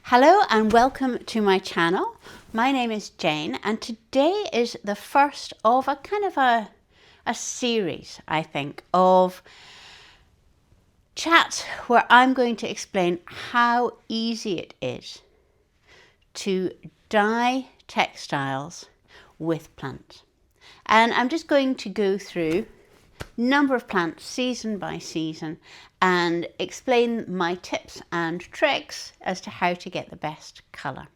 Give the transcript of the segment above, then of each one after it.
Hello and welcome to my channel. My name is Jane and today is the first of a kind of a series, I think, of chats where I'm going to explain how easy it is to dye textiles with plants. And I'm just going to go through a number of plants season by season and explain my tips and tricks as to how to get the best colour.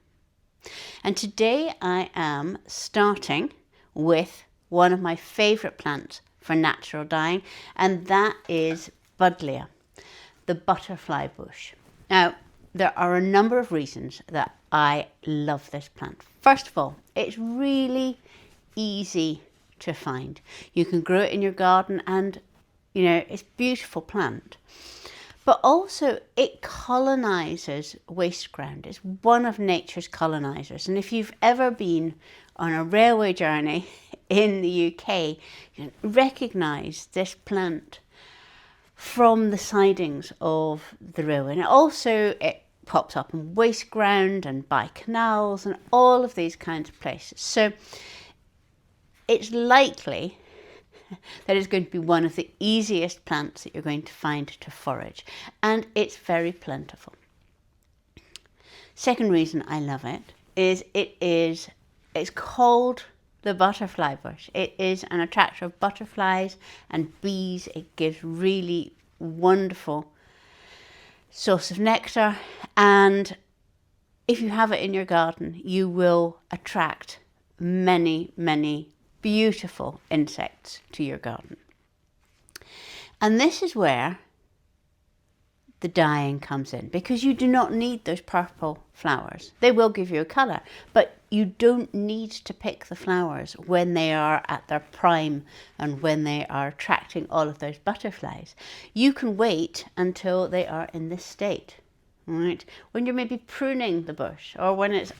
And today I am starting with one of my favourite plants for natural dyeing, and that is Buddleia, the butterfly bush. Now, there are a number of reasons that I love this plant. First of all, it's really easy to find. You can grow it in your garden and, you know, it's a beautiful plant. But also it colonizes waste ground. It's one of nature's colonizers. And if you've ever been on a railway journey in the UK, you recognize this plant from the sidings of the railway. And also it pops up on waste ground and by canals and all of these kinds of places. So it's likely that it's going to be one of the easiest plants that you're going to find to forage, and it's very plentiful. Second reason I love it is it's called the butterfly bush. It is an attractor of butterflies and bees. It gives really wonderful source of nectar, and if you have it in your garden, you will attract many beautiful insects to your garden. And this is where the dyeing comes in, because you do not need those purple flowers. They will give you a colour, but you don't need to pick the flowers when they are at their prime and when they are attracting all of those butterflies. You can wait until they are in this state, right? When you're maybe pruning the bush, or when it's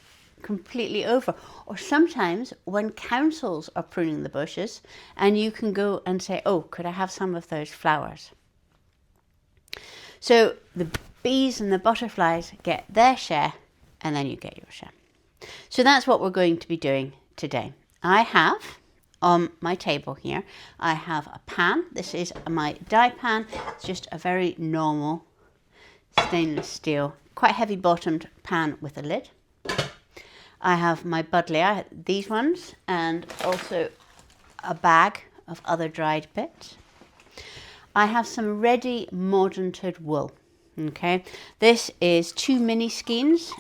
completely over, or sometimes when councils are pruning the bushes and you can go and say, oh, could I have some of those flowers? So the bees and the butterflies get their share and then you get your share. So that's what we're going to be doing today. I have on my table here, I have a pan. This is my dye pan. It's just a very normal stainless steel, quite heavy bottomed pan with a lid. I have my Buddleia, these ones, and also a bag of other dried bits. I have some ready mordanted wool. Okay, this is 2 mini skeins.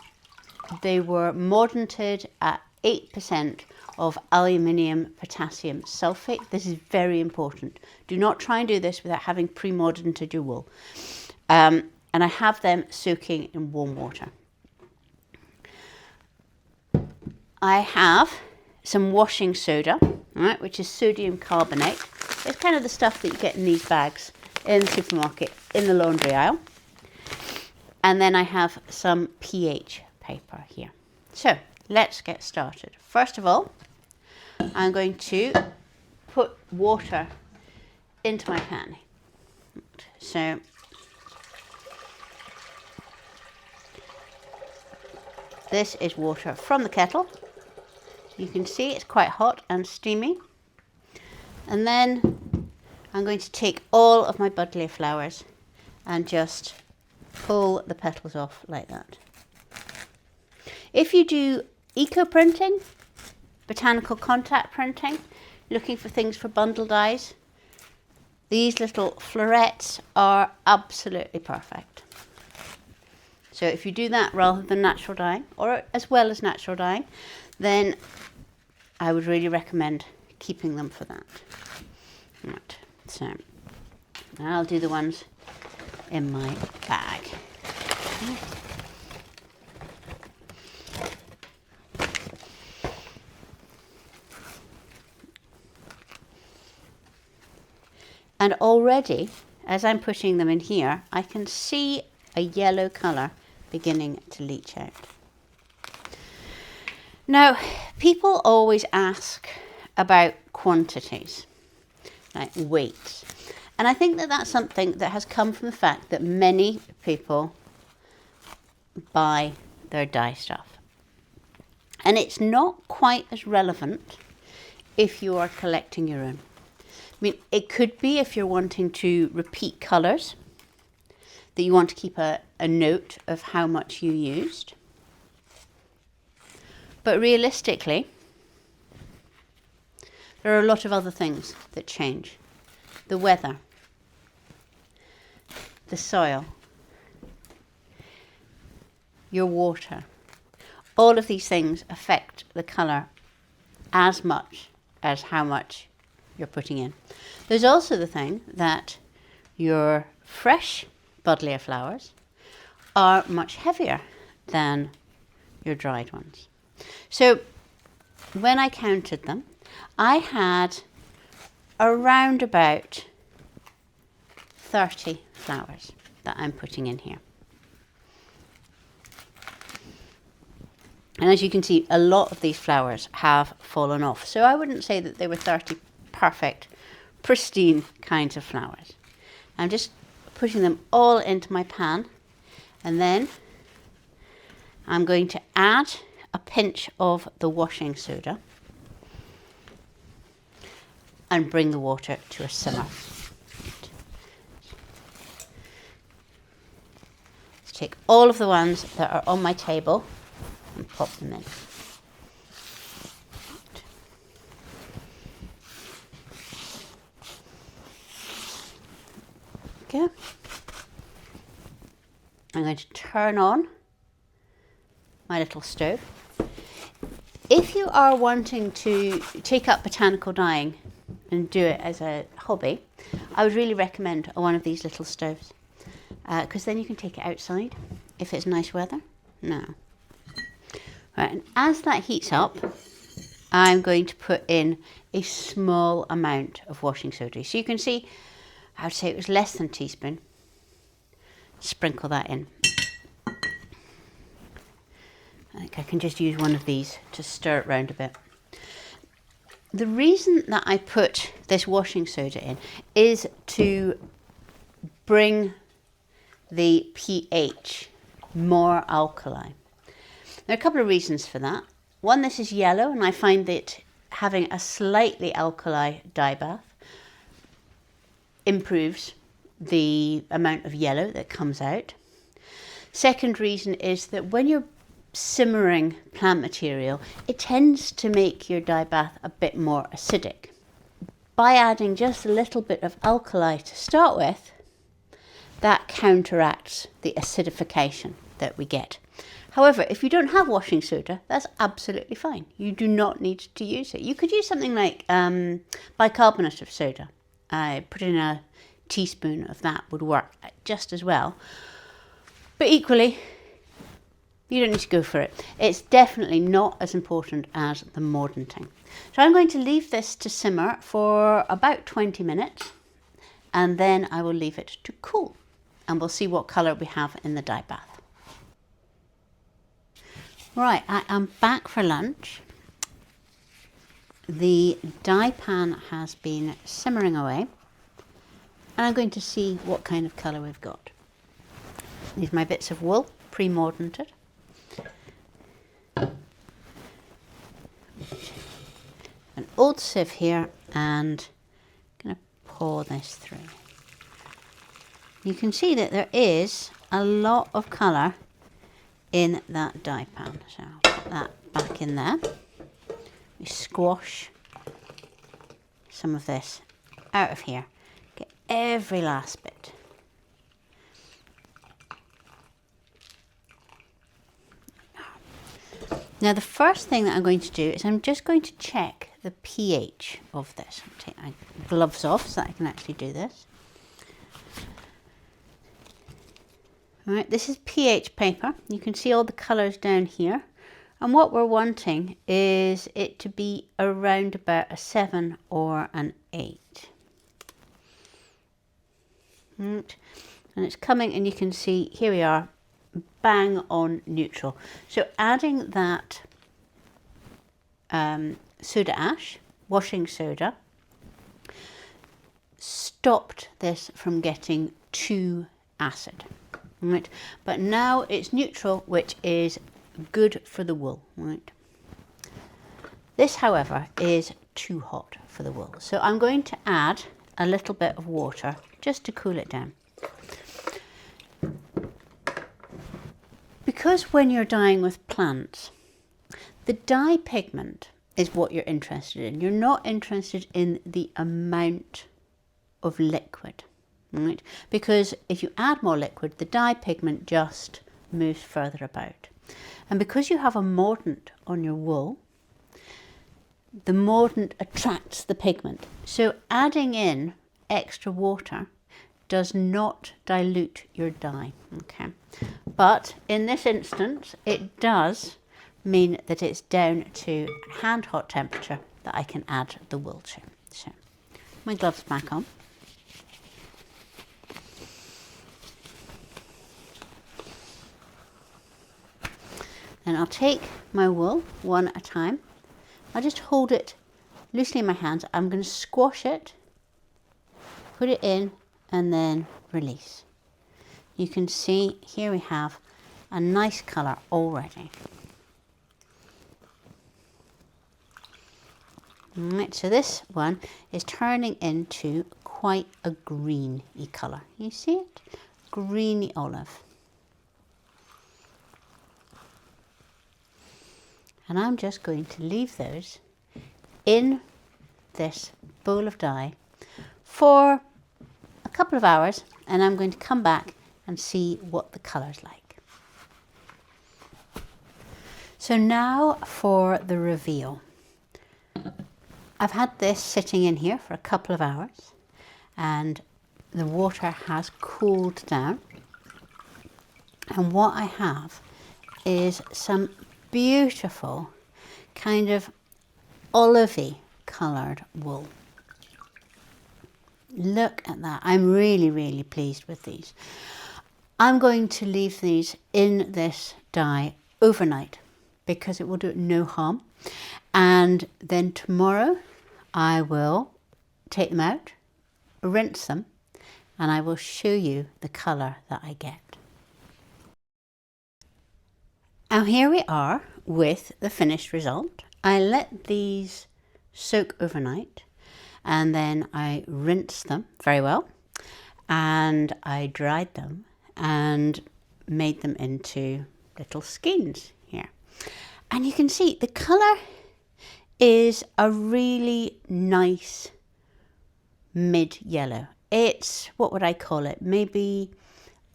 They were mordanted at 8% of aluminium potassium sulfate. This is very important. Do not try and do this without having pre-mordanted your wool. And I have them soaking in warm water. I have some washing soda, right, which is sodium carbonate. It's kind of the stuff that you get in these bags in the supermarket, in the laundry aisle. And then I have some pH paper here. So let's get started. First of all, I'm going to put water into my pan. So this is water from the kettle. You can see it's quite hot and steamy. And then I'm going to take all of my Buddleia flowers and just pull the petals off like that. If you do eco printing, botanical contact printing, looking for things for bundle dyes, these little florets are absolutely perfect. So if you do that rather than natural dyeing, or as well as natural dyeing, then I would really recommend keeping them for that. Right, so I'll do the ones in my bag. And already, as I'm putting them in here, I can see a yellow colour beginning to leach out. Now, people always ask about quantities, like weights. And I think that that's something that has come from the fact that many people buy their dye stuff. And it's not quite as relevant if you are collecting your own. I mean, it could be if you're wanting to repeat colours, that you want to keep a note of how much you used. But realistically, there are a lot of other things that change. The weather, the soil, your water. All of these things affect the colour as much as how much you're putting in. There's also the thing that your fresh Buddleia flowers are much heavier than your dried ones. So when I counted them, I had around about 30 flowers that I'm putting in here. And as you can see, a lot of these flowers have fallen off. So I wouldn't say that they were 30 perfect, pristine kinds of flowers. I'm just putting them all into my pan, and then I'm going to add a pinch of the washing soda and bring the water to a simmer. Let's take all of the ones that are on my table and pop them in. Okay. I'm going to turn on my little stove. If you are wanting to take up botanical dyeing and do it as a hobby, I would really recommend one of these little stoves, because then you can take it outside if it's nice weather. Now, right, and as that heats up, I'm going to put in a small amount of washing soda. So you can see, I would say it was less than a teaspoon. Sprinkle that in. I think I can just use one of these to stir it round a bit. The reason that I put this washing soda in is to bring the pH more alkali. There are a couple of reasons for that. One, this is yellow, and I find that having a slightly alkali dye bath improves the amount of yellow that comes out. Second reason is that when you're simmering plant material, it tends to make your dye bath a bit more acidic. By adding just a little bit of alkali to start with, that counteracts the acidification that we get. However, if you don't have washing soda, that's absolutely fine. You do not need to use it. You could use something like bicarbonate of soda. Put in a teaspoon of that would work just as well. But equally, you don't need to go for it. It's definitely not as important as the mordanting. So I'm going to leave this to simmer for about 20 minutes, and then I will leave it to cool, and we'll see what colour we have in the dye bath. Right, I am back for lunch. The dye pan has been simmering away, and I'm going to see what kind of colour we've got. These are my bits of wool, pre-mordanted. An old sieve here, and I'm going to pour this through. You can see that there is a lot of colour in that dye pan, so I'll put that back in there. We squash some of this out of here, get every last bit. Now the first thing that I'm going to do is I'm just going to check the pH of this. I'll take my gloves off so that I can actually do this. Alright, this is pH paper. You can see all the colours down here. And what we're wanting is it to be around about a 7 or an 8. Right. And it's coming, and you can see, here we are, bang on neutral. So adding that soda ash, washing soda, stopped this from getting too acid. Right. But now it's neutral, which is good for the wool, right? This, however, is too hot for the wool. So I'm going to add a little bit of water just to cool it down. Because when you're dyeing with plants, the dye pigment is what you're interested in. You're not interested in the amount of liquid, right? Because if you add more liquid, the dye pigment just moves further about. And because you have a mordant on your wool, the mordant attracts the pigment. So adding in extra water does not dilute your dye, okay? But in this instance, it does mean that it's down to hand hot temperature that I can add the wool to. So my gloves back on. And I'll take my wool one at a time. I'll just hold it loosely in my hands. I'm going to squash it, put it in, and then release. You can see here we have a nice colour already. Right, so this one is turning into quite a greeny colour. You see it? Greeny olive. And I'm just going to leave those in this bowl of dye for a couple of hours, and I'm going to come back and see what the colour's like. So now for the reveal. I've had this sitting in here for a couple of hours and the water has cooled down, and what I have is some beautiful kind of olivey coloured wool. Look at that. I'm really pleased with these. I'm going to leave these in this dye overnight because it will do it no harm, and then tomorrow I will take them out, rinse them, and I will show you the colour that I get. Now here we are with the finished result. I let these soak overnight and then I rinsed them very well and I dried them and made them into little skeins here. And you can see the colour is a really nice mid-yellow. It's, what would I call it? Maybe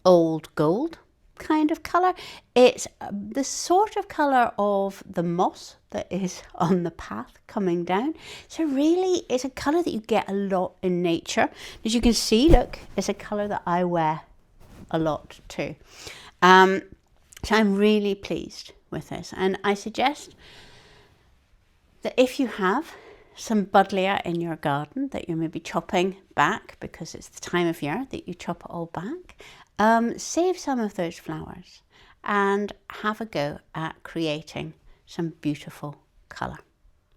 old gold kind of colour. It's the sort of colour of the moss that is on the path coming down. So really it's a colour that you get a lot in nature. As you can see, look, it's a colour that I wear a lot too. So I'm really pleased with this, and I suggest that if you have some Buddleia in your garden that you're maybe chopping back because it's the time of year that you chop it all back, save some of those flowers and have a go at creating some beautiful colour.